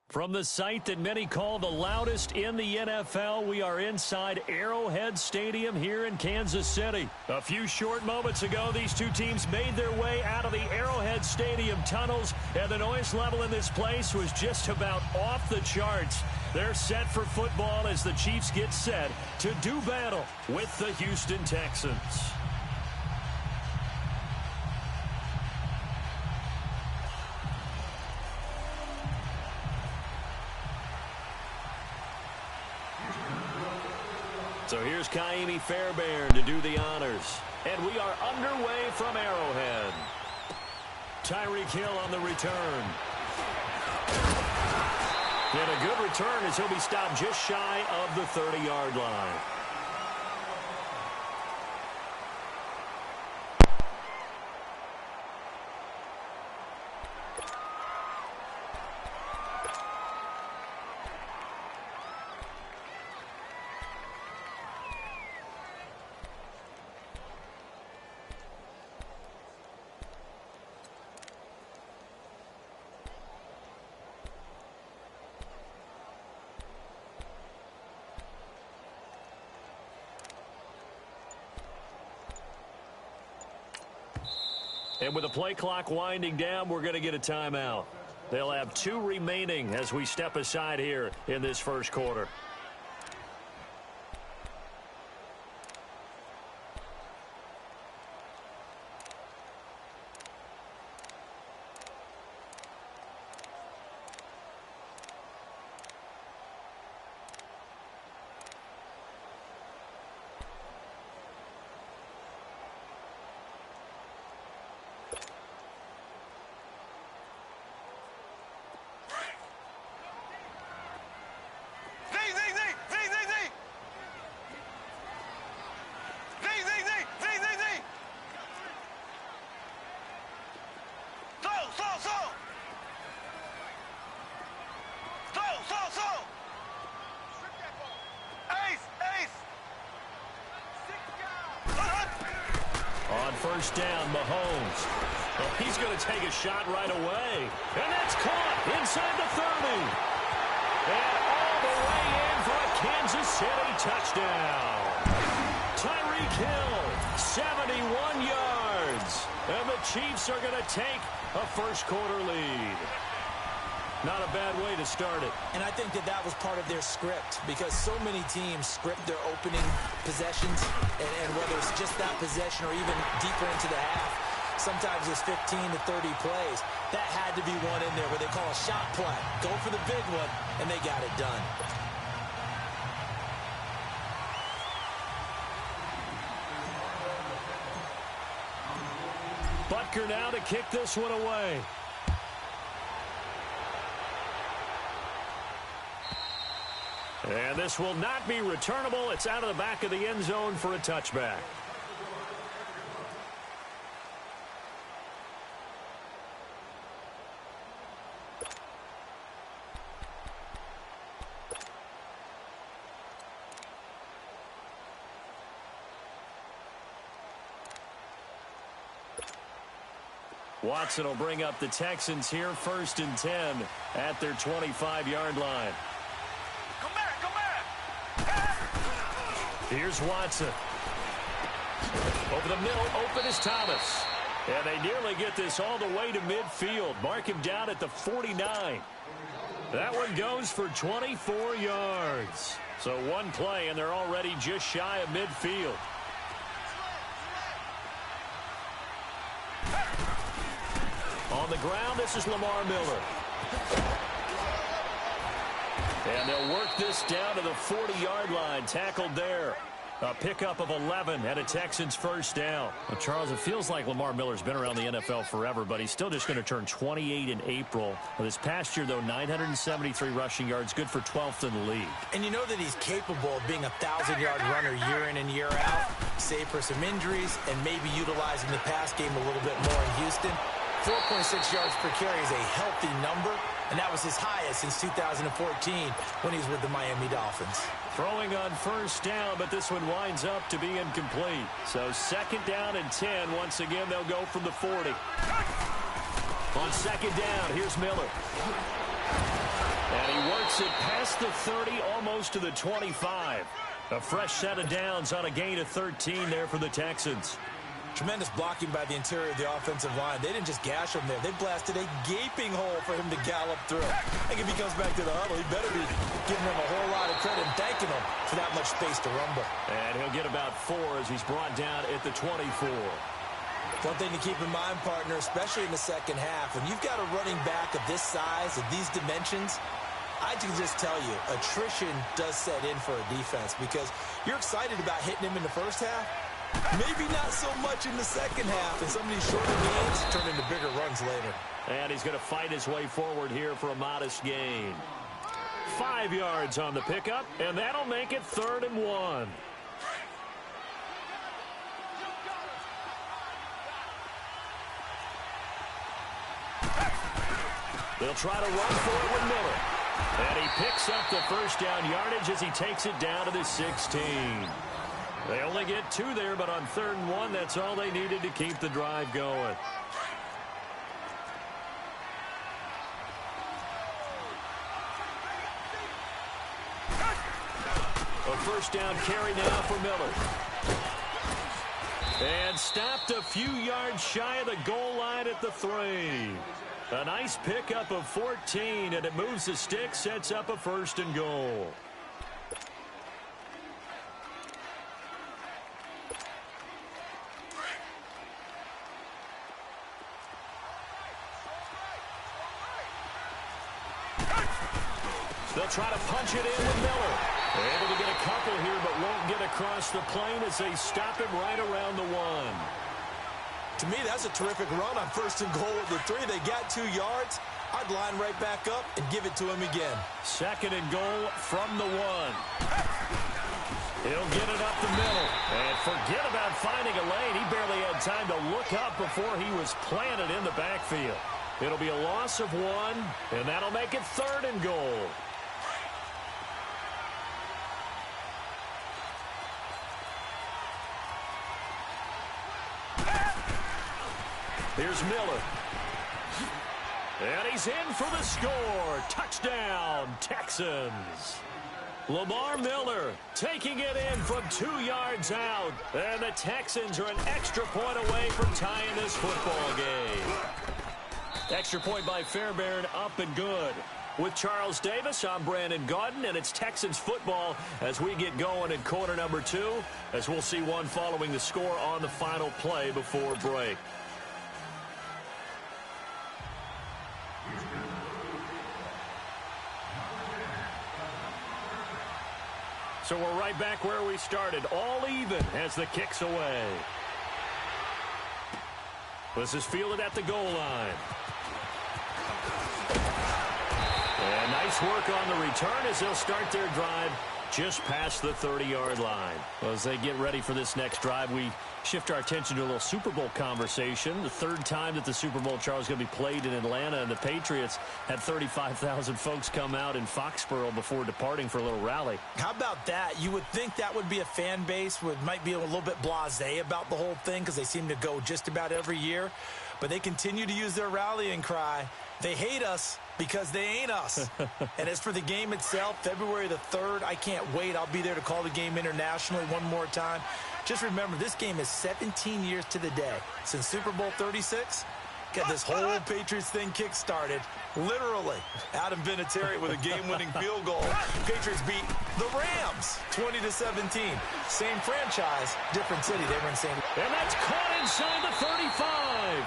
From the site that many call the loudest in the NFL, we are inside Arrowhead Stadium here in Kansas City. A few short moments ago, these two teams made their way out of the Arrowhead Stadium tunnels, and the noise level in this place was just about off the charts. They're set for football as the Chiefs get set to do battle with the Houston Texans. So here's Kaimi Fairbairn to do the honors. And we are underway from Arrowhead. Tyreek Hill on the return. And a good return as he'll be stopped just shy of the 30-yard line. And with the play clock winding down, we're going to get a timeout. They'll have 2 remaining as we step aside here in this first quarter. First down, Mahomes. Well, he's going to take a shot right away. And that's caught inside the 30. And all the way in for a Kansas City touchdown. Tyreek Hill, 71 yards. And the Chiefs are going to take a first quarter lead. Not a bad way to start it. And I think that was part of their script, because so many teams script their opening possessions, and whether it's just that possession or even deeper into the half, sometimes it's 15 to 30 plays. That had to be one in there where they call a shot play. Go for the big one, and they got it done. Butker now to kick this one away. And this will not be returnable. It's out of the back of the end zone for a touchback. Watson will bring up the Texans here, 1st and 10 at their 25-yard line. Here's Watson. Over the middle, open is Thomas. And they nearly get this all the way to midfield. Mark him down at the 49. That one goes for 24 yards. So one play, and they're already just shy of midfield. On the ground, this is Lamar Miller. And they'll work this down to the 40-yard line. Tackled there. A pickup of 11 and a Texans first down. Well, Charles, it feels like Lamar Miller's been around the NFL forever, but he's still just going to turn 28 in April. Well, this past year, though, 973 rushing yards, good for 12th in the league. And you know that he's capable of being a 1,000-yard runner year in and year out, save for some injuries, and maybe utilizing the pass game a little bit more in Houston. 4.6 yards per carry is a healthy number, and that was his highest since 2014 when he was with the Miami Dolphins. Throwing on first down, but this one winds up to be incomplete. So 2nd down and 10. Once again, they'll go from the 40. On second down, here's Miller. And he works it past the 30, almost to the 25. A fresh set of downs on a gain of 13 there for the Texans. Tremendous blocking by the interior of the offensive line. They didn't just gash him there. They blasted a gaping hole for him to gallop through. I think if he comes back to the huddle, he better be giving him a whole lot of credit and thanking him for that much space to rumble. And he'll get about 4 as he's brought down at the 24. One thing to keep in mind, partner, especially in the second half, when you've got a running back of this size, of these dimensions, I can just tell you, attrition does set in for a defense because you're excited about hitting him in the first half. Maybe not so much in the second half, and some of these shorter gains turn into bigger runs later. And he's going to fight his way forward here for a modest gain. 5 yards on the pickup, and that'll make it 3rd and 1. They'll try to run for it with Miller. And he picks up the first down yardage as he takes it down to the 16. They only get 2 there, but on 3rd and 1, that's all they needed to keep the drive going. A first down carry now for Miller. And stopped a few yards shy of the goal line at the 3. A nice pickup of 14, and it moves the stick, sets up a 1st and goal. They'll try to punch it in with Miller. They're able to get a couple here, but won't get across the plane as they stop him right around the 1. To me, that's a terrific run on 1st and goal with the 3. They got 2 yards. I'd line right back up and give it to him again. 2nd and goal from the 1. He'll get it up the middle. And forget about finding a lane. He barely had time to look up before he was planted in the backfield. It'll be a loss of 1, and that'll make it 3rd and goal. Here's Miller. And he's in for the score. Touchdown, Texans. Lamar Miller taking it in from 2 yards out. And the Texans are an extra point away from tying this football game. Extra point by Fairbairn, up and good. With Charles Davis, I'm Brandon Gaudin, and it's Texans football as we get going in quarter number 2, as we'll see one following the score on the final play before break. So we're right back where we started, all even as the kick's away. This is fielded at the goal line. And nice work on the return as they'll start their drive just past the 30-yard line. Well, as they get ready for this next drive, we shift our attention to a little Super Bowl conversation. The 3rd time that the Super Bowl, Charles, is going to be played in Atlanta, and the Patriots had 35,000 folks come out in Foxborough before departing for a little rally. How about that? You would think that would be a fan base that might be a little bit blasé about the whole thing because they seem to go just about every year. But they continue to use their rallying cry. They hate us because they ain't us. And as for the game itself, February the 3rd, I can't wait. I'll be there to call the game internationally one more time. Just remember, this game is 17 years to the day since Super Bowl 36. Got this whole Patriots thing kick-started, literally. Adam Vinatieri with a game-winning field goal. Patriots beat the Rams 20-17. Same franchise, different city. They were in St. And that's caught inside the 35.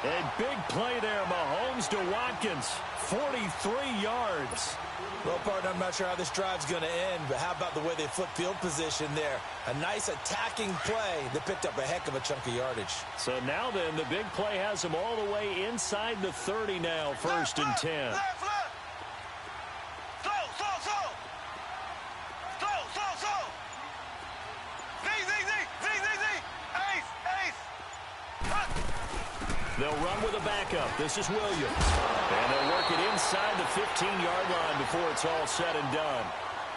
A big play there, Mahomes to Watkins, 43 yards. Well, partner, I'm not sure how this drive's going to end, but how about the way they flip field position there? A nice attacking play that picked up a heck of a chunk of yardage. So now then, the big play has them all the way inside the 30 now, 1st and 10. They'll run with a backup. This is Williams. And they'll work it inside the 15-yard line before it's all said and done.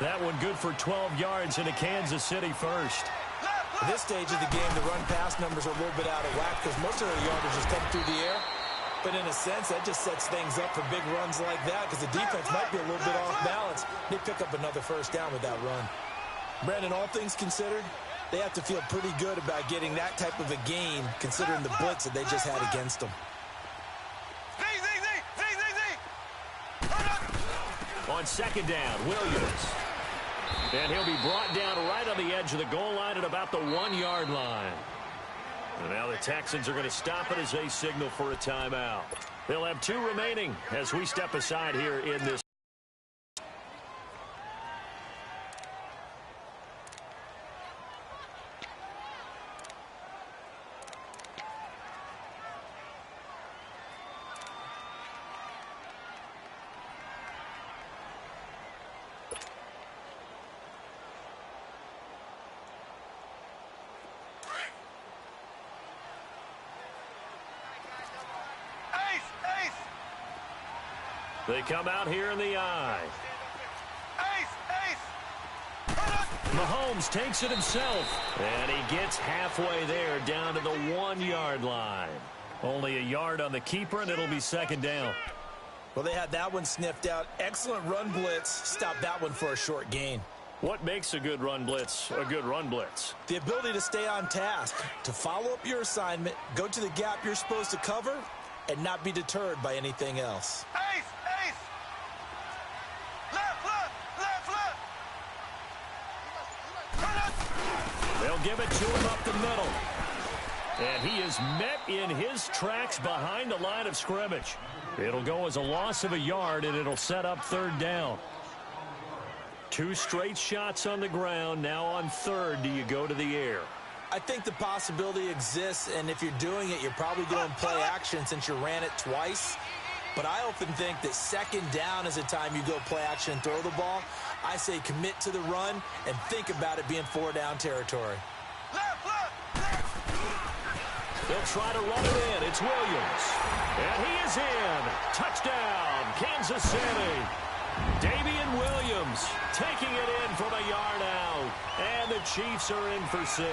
That one good for 12 yards into Kansas City 1st. At this stage of the game, the run-pass numbers are a little bit out of whack because most of their yardage has come through the air. But in a sense, that just sets things up for big runs like that because the defense might be a little bit off balance. They pick up another first down with that run. Brandon, all things considered, they have to feel pretty good about getting that type of a gain considering the blitz that they just had against them. On second down, Williams. And he'll be brought down right on the edge of the goal line at about the 1-yard line. And now the Texans are going to stop it as they signal for a timeout. They'll have 2 remaining as we step aside here in this. They come out here in the eye. Mahomes takes it himself, and he gets halfway there down to the 1-yard line. Only a yard on the keeper, and it'll be second down. Well, they had that one sniffed out. Excellent run blitz. Stopped that one for a short gain. What makes a good run blitz a good run blitz? The ability to stay on task, to follow up your assignment, go to the gap you're supposed to cover, and not be deterred by anything else. They'll give it to him up the middle. And he is met in his tracks behind the line of scrimmage. It'll go as a loss of a yard, and it'll set up third down. 2 straight shots on the ground. Now on third, do you go to the air? I think the possibility exists, and if you're doing it, you're probably doing play action since you ran it twice. But I often think that second down is a time you go play action and throw the ball. I say commit to the run and think about it being 4-down territory. They'll try to run it in. It's Williams. And he is in. Touchdown, Kansas City. Damian Williams taking it in from a yard out. And the Chiefs are in for 6.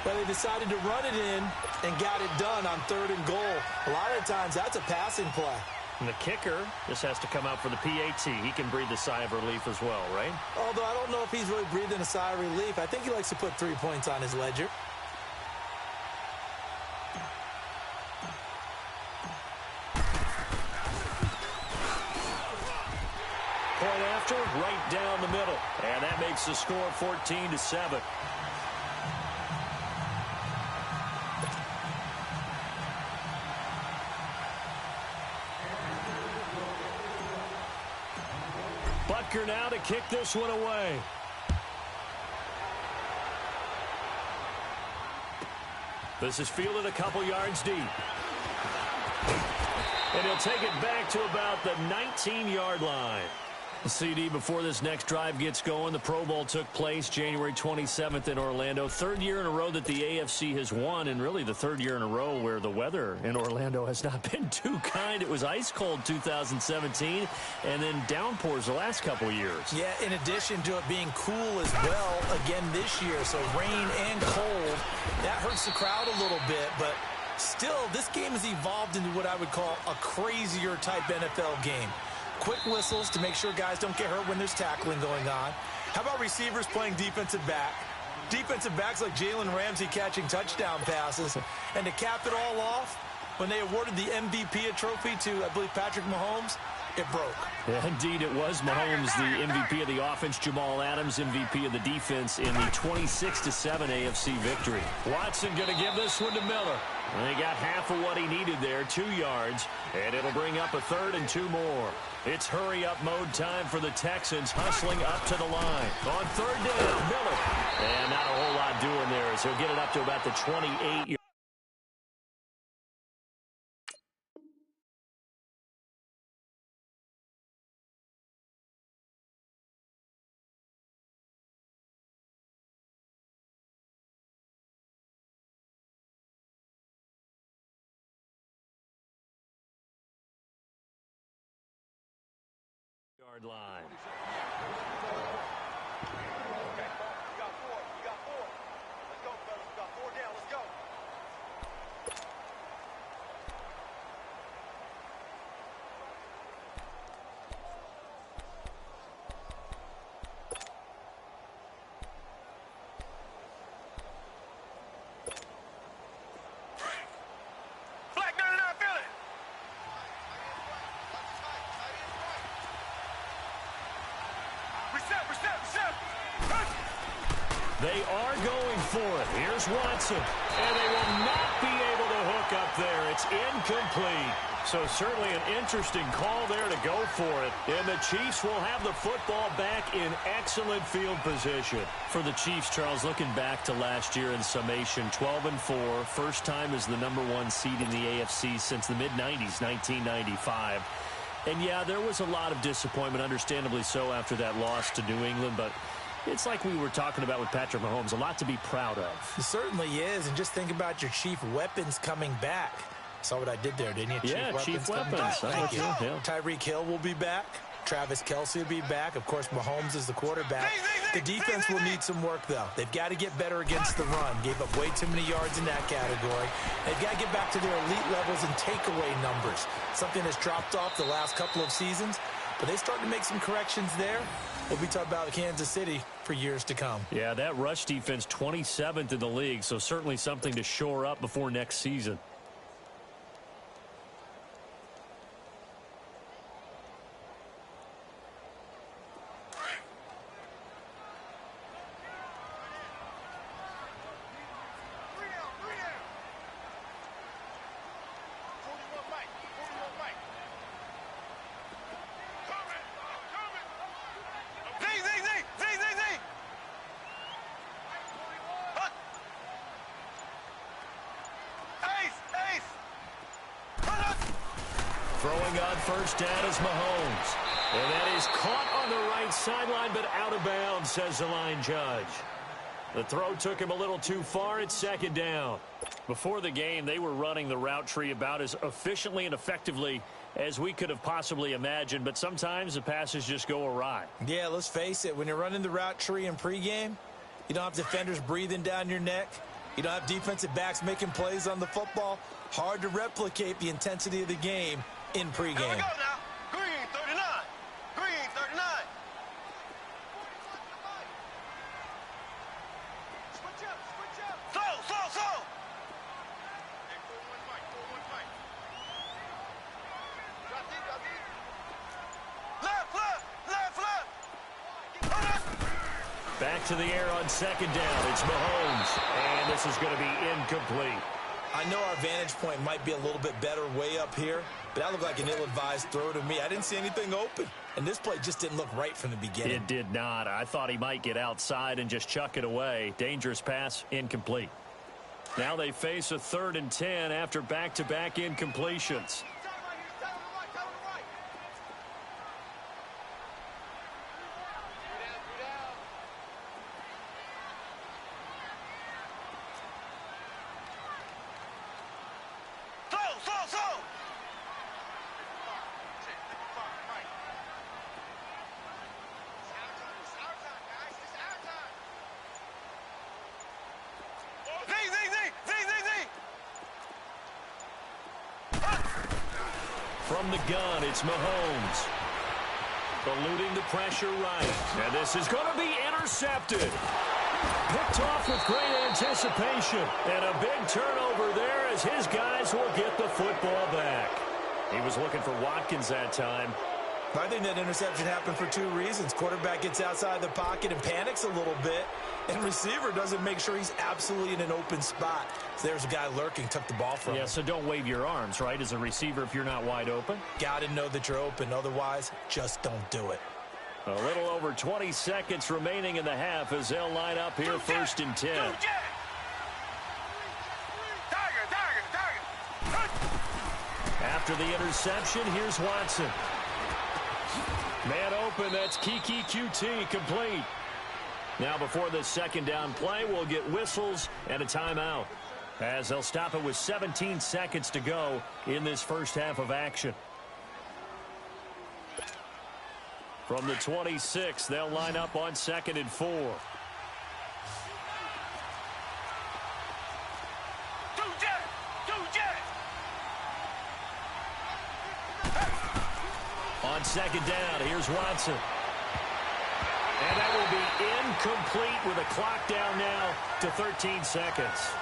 But they decided to run it in and got it done on 3rd and goal. A lot of times that's a passing play. And the kicker just has to come out for the PAT. He can breathe a sigh of relief as well, right? Although I don't know if he's really breathing a sigh of relief. I think he likes to put 3 points on his ledger. Point after, right down the middle. And that makes the score 14-7. Butker now to kick this one away. This is fielded a couple yards deep. And he'll take it back to about the 19-yard line. CD, before this next drive gets going, the Pro Bowl took place January 27th in Orlando. 3rd year in a row that the AFC has won, and really the 3rd year in a row where the weather in Orlando has not been too kind. It was ice cold 2017, and then downpours the last couple years. Yeah, in addition to it being cool as well again this year, so rain and cold, that hurts the crowd a little bit, but still, this game has evolved into what I would call a crazier type NFL game. Quick whistles to make sure guys don't get hurt when there's tackling going on. How about receivers playing defensive back? Defensive backs like Jalen Ramsey catching touchdown passes. And to cap it all off, when they awarded the MVP trophy to, I believe, Patrick Mahomes, it broke. Yeah, indeed, it was Mahomes, the MVP of the offense. Jamal Adams, MVP of the defense in the 26-7 AFC victory. Watson going to give this one to Miller. And they got half of what he needed there, 2 yards, and it'll bring up a 3rd and 2 more. It's hurry-up mode time for the Texans, hustling up to the line. On 3rd down, Miller. And not a whole lot doing there as he'll get it up to about the 28-yard. Line. Okay, you got 4. You got 4. Let's go, fellas. We got 4 down. Let's go. They are going for it. Here's Watson. And they will not be able to hook up there. It's incomplete. So certainly an interesting call there to go for it. And the Chiefs will have the football back in excellent field position. For the Chiefs, Charles, looking back to last year in summation, 12-4. First time as the #1 seed in the AFC since the mid-90s, 1995. And, yeah, there was a lot of disappointment, understandably so, after that loss to New England. But it's like we were talking about with Patrick Mahomes, a lot to be proud of. It certainly is. And just think about your chief weapons coming back. Saw what I did there, didn't you? Yeah, chief weapons. Thank you. Yeah. Tyreek Hill will be back. Travis Kelce will be back. Of course, Mahomes is the quarterback. The defense will need some work, though. They've got to get better against the run. Gave up way too many yards in that category. They've got to get back to their elite levels and takeaway numbers, something that's dropped off the last couple of seasons. But they start to make some corrections there. We'll be talking about Kansas City for years to come. Yeah, that rush defense, 27th in the league, so certainly something to shore up before next season. Throwing on first down is Mahomes. And that is caught on the right sideline, but out of bounds, says the line judge. The throw took him a little too far. It's second down. Before the game, they were running the route tree about as efficiently and effectively as we could have possibly imagined, but sometimes the passes just go awry. Yeah, let's face it. When you're running the route tree in pregame, you don't have defenders breathing down your neck. You don't have defensive backs making plays on the football. Hard to replicate the intensity of the game in pregame. Here we go now. Green 39. Green 39. Switch up, switch up. Slow. Hey, 4-1 fight, 4-1 fight. Drop deep. Left. Hold up. Back to the air on second down. It's Mahomes. And this is going to be incomplete. I know our vantage point might be a little bit better way up here, but that looked like an ill-advised throw to me. I didn't see anything open, and this play just didn't look right from the beginning. It did not. I thought he might get outside and just chuck it away. Dangerous pass, incomplete. Now they face a 3rd and 10 after back-to-back incompletions. From the gun, it's Mahomes. Eluding the pressure right. And this is going to be intercepted. Picked off with great anticipation. And a big turnover there as his guys will get the football back. He was looking for Watkins that time. I think that interception happened for 2 reasons. Quarterback gets outside the pocket and panics a little bit, and receiver doesn't make sure he's absolutely in an open spot. So there's a guy lurking, took the ball from him. Yeah, so don't wave your arms, right, as a receiver if you're not wide open. Got to know that you're open. Otherwise, just don't do it. A little over 20 seconds remaining in the half as they'll line up here 1st and 10. After the interception, here's Watson. Man open, that's Kiki QT, complete. Now before this second down play, we'll get whistles and a timeout, as they'll stop it with 17 seconds to go in this first half of action. From the 26, they'll line up on 2nd and 4. On second down, here's Watson. And that will be incomplete with a clock down now to 13 seconds.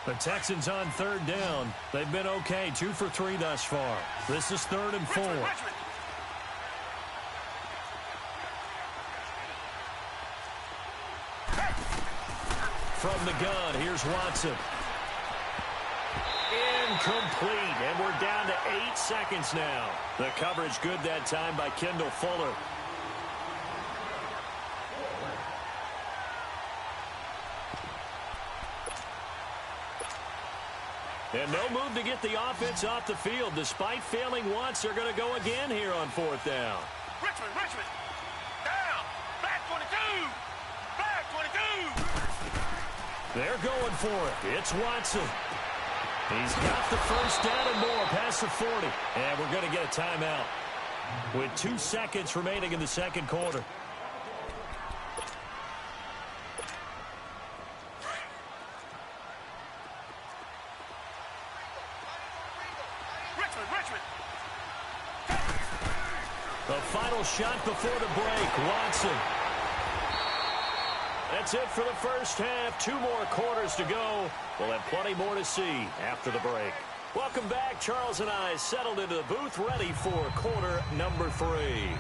The Texans on 3rd down. They've been okay, 2 for 3 thus far. This is 3rd and 4. Richmond. From the gun, here's Watson. Incomplete, and we're down to 8 seconds now. The coverage good that time by Kendall Fuller. And no move to get the offense off the field. Despite failing once, they're going to go again here on 4th down. Richmond. Down. Back 22. Back 22. They're going for it. It's Watson. He's got the first down and more past the 40. And we're going to get a timeout with 2 seconds remaining in the second quarter. Richmond. The final shot before the break. Watson. That's it for the first half. 2 more quarters to go. We'll have plenty more to see after the break. Welcome back. Charles and I settled into the booth, ready for quarter number 3.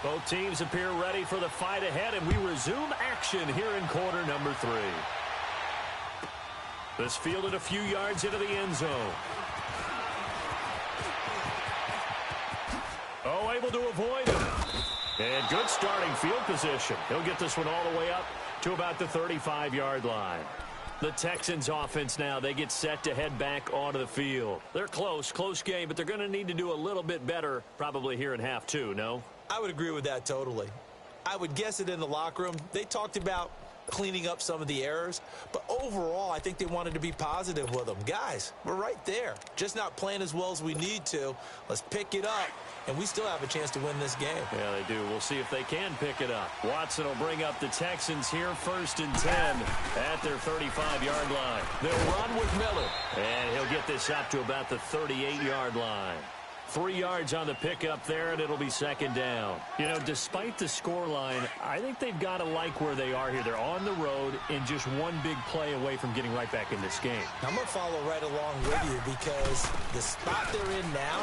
Both teams appear ready for the fight ahead, and we resume action here in quarter number 3. This fielded a few yards into the end zone. Oh, able to avoid him. And good starting field position. He'll get this one all the way up to about the 35-yard line. The Texans offense now, they get set to head back onto the field. They're close game, but they're going to need to do a little bit better probably here in half 2, no? I would agree with that totally. I would guess it in the locker room. They talked about cleaning up some of the errors, but overall, I think they wanted to be positive with them. Guys, we're right there. Just not playing as well as we need to. Let's pick it up, and we still have a chance to win this game. Yeah, they do. We'll see if they can pick it up. Watson will bring up the Texans here, 1st and 10 at their 35-yard line. They'll run with Miller, and he'll get this up to about the 38-yard line. 3 yards on the pickup there, and it'll be 2nd down. You know, despite the scoreline, I think they've got to like where they are here. They're on the road and just one big play away from getting right back in this game. I'm going to follow right along with you because the spot they're in now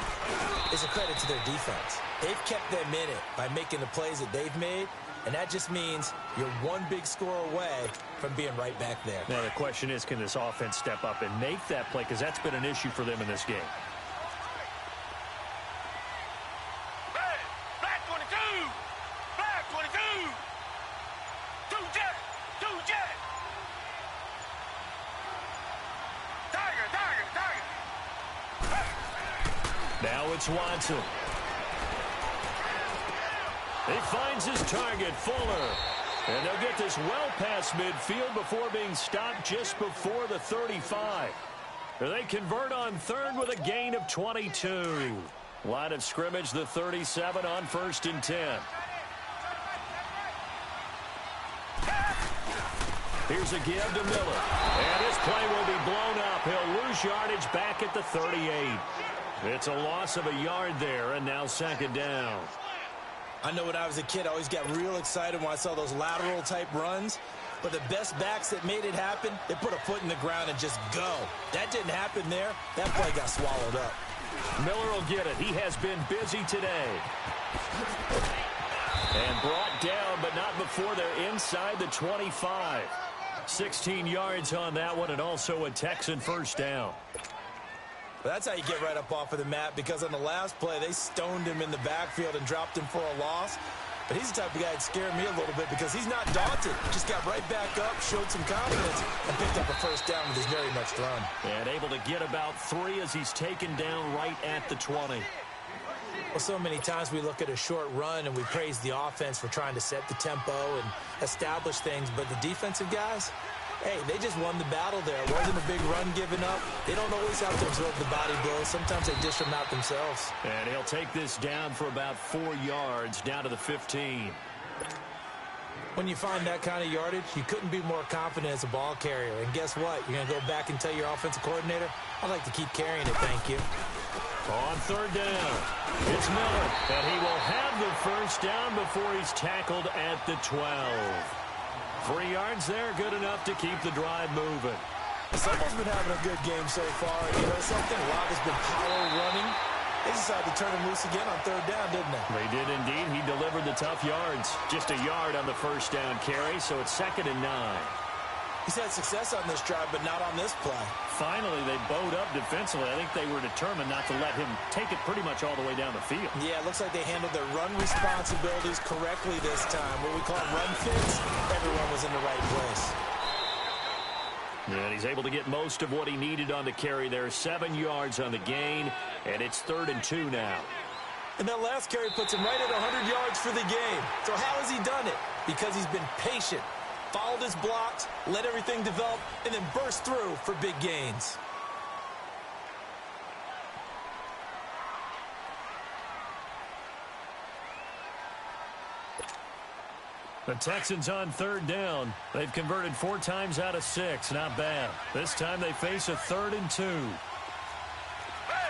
is a credit to their defense. They've kept them in it by making the plays that they've made, and that just means you're one big score away from being right back there. Now, the question is, can this offense step up and make that play? Because that's been an issue for them in this game. Now it's Watson. He finds his target, Fuller. And they'll get this well past midfield before being stopped just before the 35. They convert on 3rd with a gain of 22. Line of scrimmage, the 37 on 1st and 10. Here's a give to Miller. And his play will be blown up. He'll lose yardage back at the 38. It's a loss of a yard there, and now 2nd down. I know when I was a kid, I always got real excited when I saw those lateral-type runs. But the best backs that made it happen, they put a foot in the ground and just go. That didn't happen there. That play got swallowed up. Miller will get it. He has been busy today. And brought down, but not before they're inside the 25. 16 yards on that one, and also a Texan 1st down. But that's how you get right up off of the mat, because on the last play, they stoned him in the backfield and dropped him for a loss. But he's the type of guy that scared me a little bit because he's not daunted. Just got right back up, showed some confidence, and picked up a 1st down with his very next run. And able to get about 3 as he's taken down right at the 20. Well, so many times we look at a short run and we praise the offense for trying to set the tempo and establish things, but the defensive guys, hey, they just won the battle there. It wasn't a big run given up. They don't always have to absorb the body blows. Sometimes they dish them out themselves. And he'll take this down for about 4 yards, down to the 15. When you find that kind of yardage, you couldn't be more confident as a ball carrier. And guess what? You're going to go back and tell your offensive coordinator, I'd like to keep carrying it, thank you. On third down, it's Miller, and he will have the first down before he's tackled at the 12. 3 yards there, good enough to keep the drive moving. Someone's been having a good game so far. You know something? A lot has been power running. They decided to turn him loose again on third down, didn't they? They did indeed. He delivered the tough yards. Just a yard on the first down carry, so it's 2nd and 9. He's had success on this drive, but not on this play. Finally, they bowed up defensively. I think they were determined not to let him take it pretty much all the way down the field. Yeah, it looks like they handled their run responsibilities correctly this time. What we call run fits, everyone was in the right place. And he's able to get most of what he needed on the carry there. 7 yards on the gain, and it's 3rd and 2 now. And that last carry puts him right at 100 yards for the game. So how has he done it? Because he's been patient, followed his blocks, let everything develop, and then burst through for big gains. The Texans on third down. They've converted 4 times out of 6. Not bad. This time they face a 3rd and 2.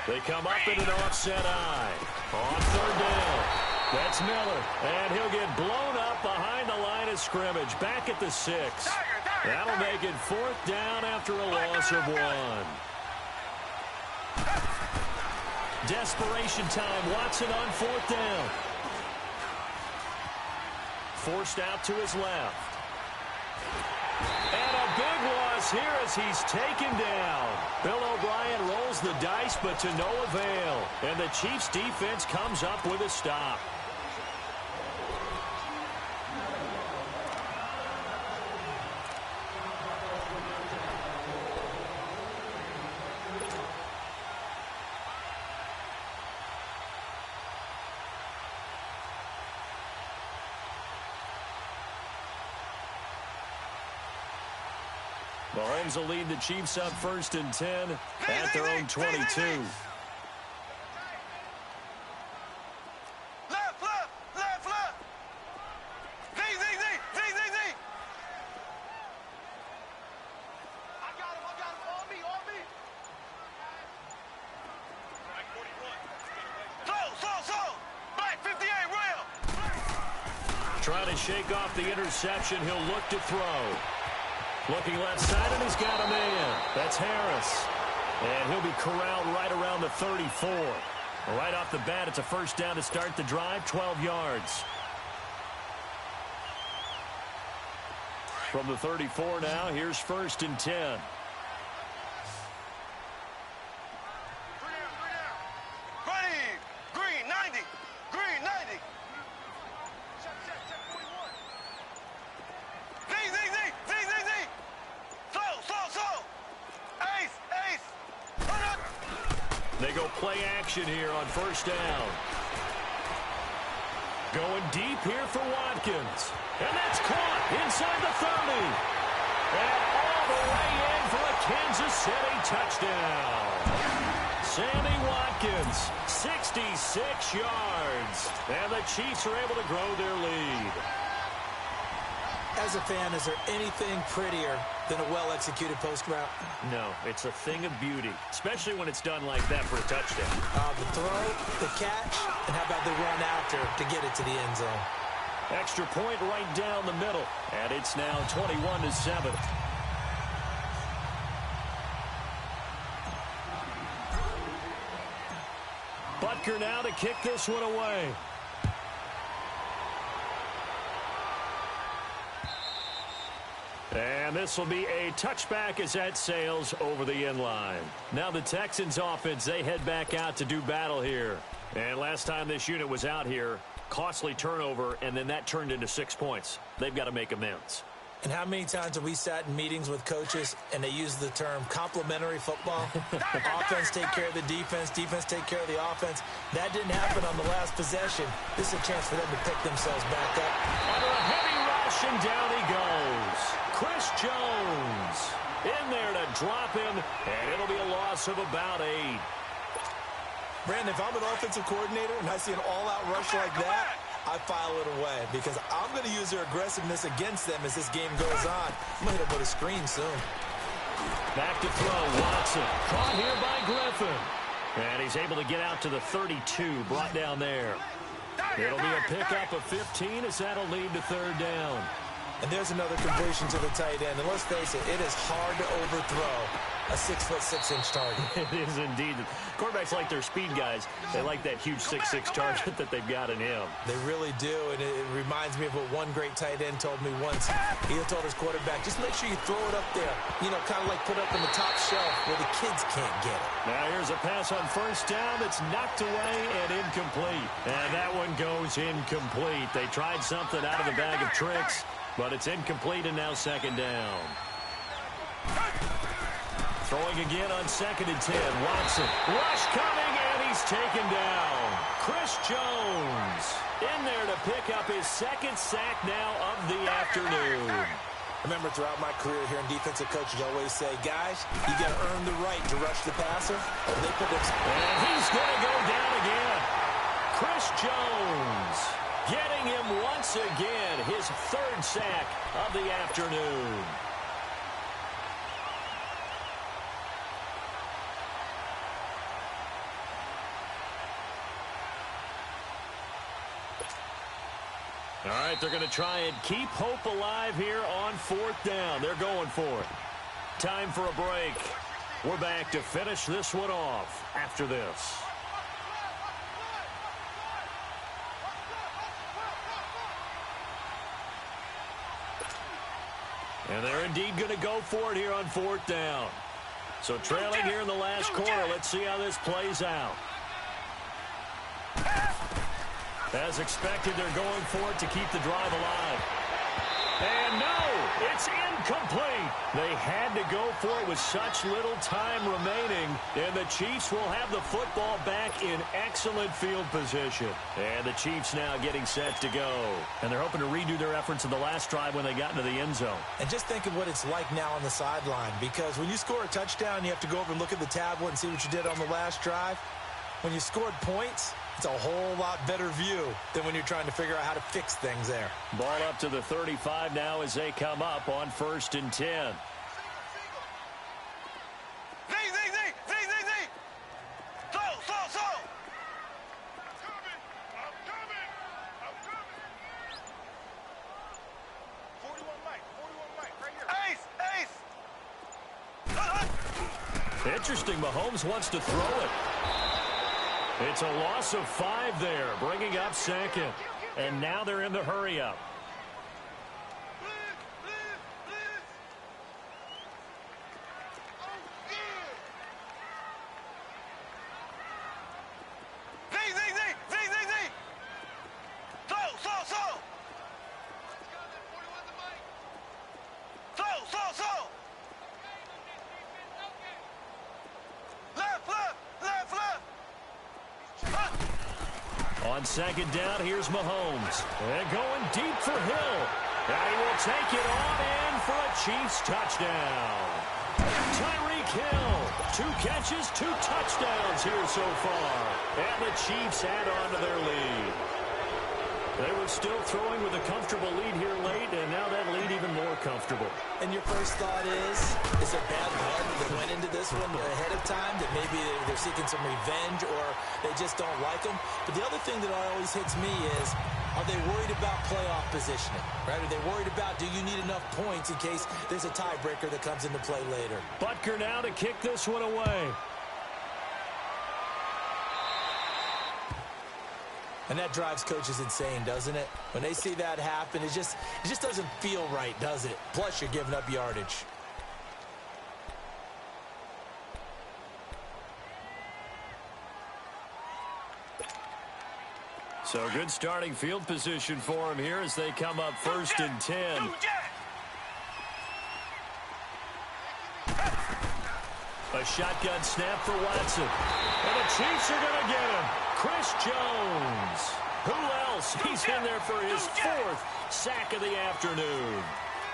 They come up in an offset eye. On third down. That's Miller. And he'll get blown up behind the line of scrimmage. Back at the 6. That'll make it 4th down after a loss of 1. Desperation time. Watson on 4th down. Forced out to his left. And a big loss here as he's taken down. Bill O'Brien rolls the dice, but to no avail. And the Chiefs' defense comes up with a stop. Mahomes will lead the Chiefs up 1st and 10 at their own 22. Left. Z. I got him. On me. Right, 41. Slow. Black 58, rail. Trying to shake off the interception. He'll look to throw. Looking left side, and he's got a man. That's Harris. And he'll be corralled right around the 34. Right off the bat, it's a first down to start the drive, 12 yards. From the 34 now, here's 1st and 10. Green 90. Check 41. Z. Slow. Ace. They go play action here on first down. Going deep here for Watkins. And that's caught inside the 30. And all the way in for a Kansas City touchdown. Sammy Watkins, 66 yards. And the Chiefs are able to grow their lead. As a fan, is there anything prettier than a well-executed post route? No, it's a thing of beauty, especially when it's done like that for a touchdown. The throw, the catch, and how about the run after to get it to the end zone? Extra point right down the middle, and it's now 21-7. Butker now to kick this one away. And this will be a touchback as that sails over the end line. Now the Texans offense, they head back out to do battle here. And last time this unit was out here, costly turnover, and then that turned into 6 points. They've got to make amends. And how many times have we sat in meetings with coaches and they use the term complementary football? Offense take care of the defense take care of the offense. That didn't happen on the last possession. This is a chance for them to pick themselves back up. Under a heavy rush, and down he goes. Chris Jones in there to drop him, and it'll be a loss of about 8. Brandon, if I'm an offensive coordinator and I see an all-out rush like that, I file it away because I'm going to use their aggressiveness against them as this game goes on. I'm going to hit them with a screen soon. Back to throw, Watson. Caught here by Griffin. And he's able to get out to the 32, brought down there. It'll be a pickup of 15 as that'll lead to third down. And there's another completion to the tight end. And let's face it, it is hard to overthrow a 6'6" target. It is indeed. Quarterbacks like their speed guys. They like that huge 6'6" target that they've got in him. They really do, and it reminds me of what one great tight end told me once. He told his quarterback, just make sure you throw it up there. You know, kind of like put it up on the top shelf where the kids can't get it. Now here's a pass on first down that's knocked away and incomplete. And that one goes incomplete. They tried something out of the bag of tricks, but it's incomplete and now second down. Throwing again on 2nd and 10. Watson. Rush coming, and he's taken down. Chris Jones in there to pick up his second sack now of the afternoon. Remember, throughout my career here in defensive coaches, I always say, guys, you got to earn the right to rush the passer. They put them... And he's going to go down again. Chris Jones getting him once again, his third sack of the afternoon. All right, they're going to try and keep hope alive here on 4th down. They're going for it. Time for a break. We're back to finish this one off after this. And they're indeed going to go for it here on 4th down. So trailing here in the last quarter, let's see how this plays out. As expected, they're going for it to keep the drive alive. And no, it's incomplete. They had to go for it with such little time remaining. And the Chiefs will have the football back in excellent field position. And the Chiefs now getting set to go. And they're hoping to redo their efforts in the last drive when they got into the end zone. And just think of what it's like now on the sideline. Because when you score a touchdown, you have to go over and look at the tablet and see what you did on the last drive. When you scored points, it's a whole lot better view than when you're trying to figure out how to fix things there. Ball up to the 35 now as they come up on 1st and 10. Interesting, Mahomes wants to throw it. It's a loss of 5 there, bringing up 2nd. And now they're in the hurry-up. On 2nd down, here's Mahomes. And going deep for Hill. And he will take it on in for a Chiefs touchdown. Tyreek Hill, 2 catches, 2 touchdowns here so far. And the Chiefs add on to their lead. They were still throwing with a comfortable lead here late, and now that lead even more comfortable. And your first thought is there bad blood that went into this one ahead of time, that maybe they're seeking some revenge or they just don't like them? But the other thing that always hits me is, are they worried about playoff positioning? Right? Are they worried about, do you need enough points in case there's a tiebreaker that comes into play later? Butker now to kick this one away. And that drives coaches insane, doesn't it? When they see that happen, it just doesn't feel right, does it? Plus, you're giving up yardage. So good starting field position for him here as they come up 1st and 10. A shotgun snap for Watson. And the Chiefs are going to get him. Chris Jones. Who else? He's in there for his 4th sack of the afternoon.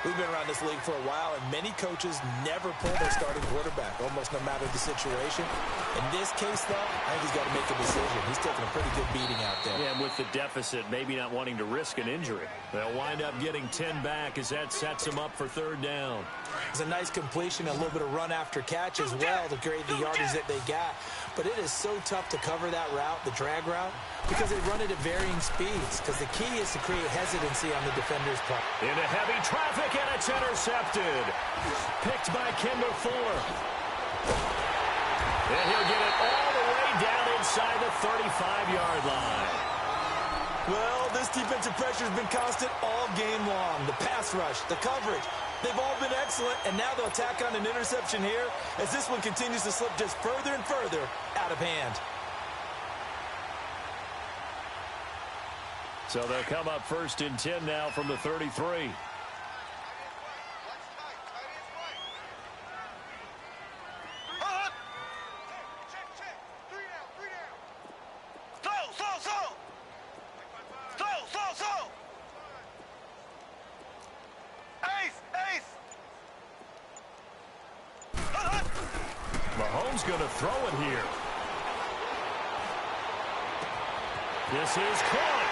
We've been around this league for a while, and many coaches never pull their starting quarterback, almost no matter the situation. In this case, though, I think he's got to make a decision. He's taking a pretty good beating out there. Yeah, with the deficit, maybe not wanting to risk an injury. They'll wind up getting 10 back as that sets them up for third down. It's a nice completion, a little bit of run after catch as well to create the yardage that they got. But it is so tough to cover that route, the drag route, because they run it at varying speeds. Because the key is to create hesitancy on the defender's part. Into heavy traffic, and it's intercepted. Picked by Kendall Fuller. And he'll get it all the way down inside the 35-yard line. Well, this defensive pressure has been constant all game long. The pass rush, the coverage, they've all been excellent, and now they'll tack on an interception here as this one continues to slip just further and further out of hand. So they'll come up first and 10 now from the 33. Mahomes going to throw it here. This is caught.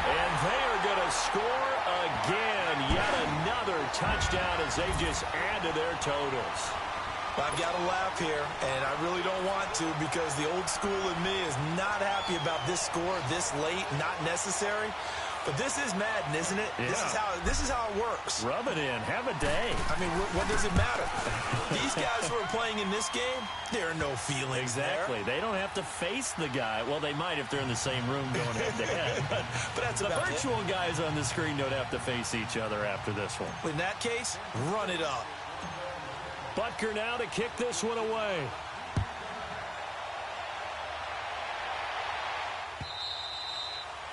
And they are going to score again. Yet another touchdown as they just add to their totals. I've got to laugh here, and I really don't want to because the old school in me is not happy about this score this late, not necessary. But this is Madden, isn't it? Yeah. This is how it works. Rub it in. Have a day. I mean, what does it matter? These guys who are playing in this game, there are no feelings Exactly. there. They don't have to face the guy. Well, they might if they're in the same room going head-to-head. But that's the about virtual guys on the screen don't have to face each other after this one. In that case, run it up. Butker now to kick this one away.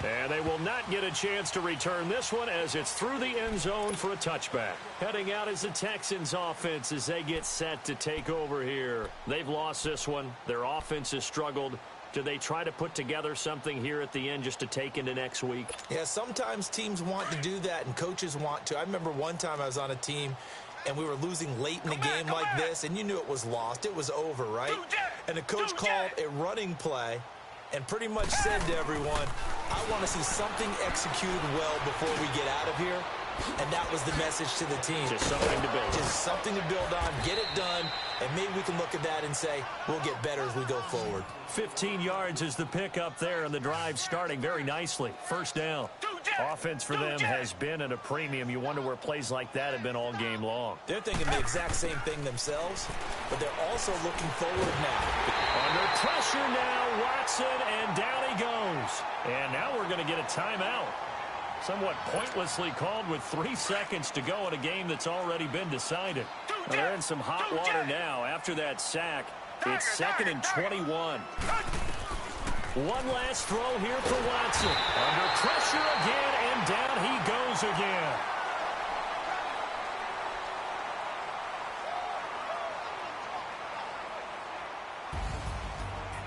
And they will not get a chance to return this one as it's through the end zone for a touchback. Heading out is the Texans offense as they get set to take over here. They've lost this one. Their offense has struggled. Do they try to put together something here at the end just to take into next week? Yeah, sometimes teams want to do that and coaches want to. I remember one time I was on a team and we were losing late in the game like this, and you knew it was lost. It was over, right? And the coach called a running play and pretty much said to everyone, I want to see something executed well before we get out of here. And that was the message to the team. Just something to build. Just something to build on, get it done, and maybe we can look at that and say, we'll get better as we go forward. 15 yards is the pickup there, and the drive starting very nicely. First down. Offense for them has been at a premium. You wonder where plays like that have been all game long. They're thinking the exact same thing themselves, but they're also looking forward now. Under pressure now, Watson, and down he goes. And now we're going to get a timeout. Somewhat pointlessly called with 3 seconds to go in a game that's already been decided. Well, they're in some hot water now after that sack. It's 2nd and 21. One last throw here for Watson. Under pressure again, and down he goes again.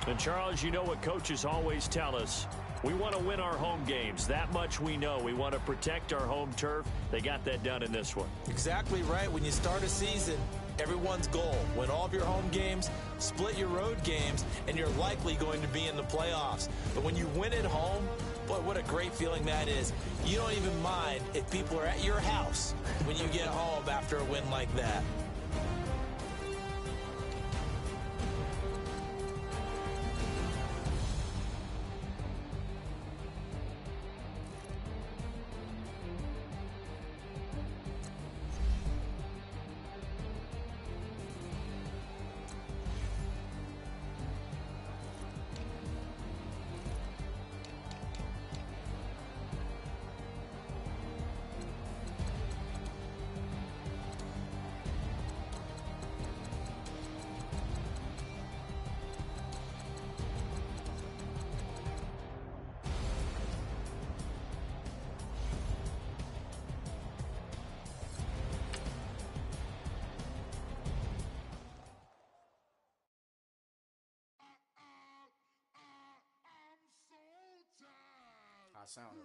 And Charles, you know what coaches always tell us. We want to win our home games. That much we know. We want to protect our home turf. They got that done in this one. Exactly right. When you start a season, everyone's goal, win all of your home games, split your road games, and you're likely going to be in the playoffs. But when you win at home, boy, what a great feeling that is. You don't even mind if people are at your house when you get home after a win like that. Sound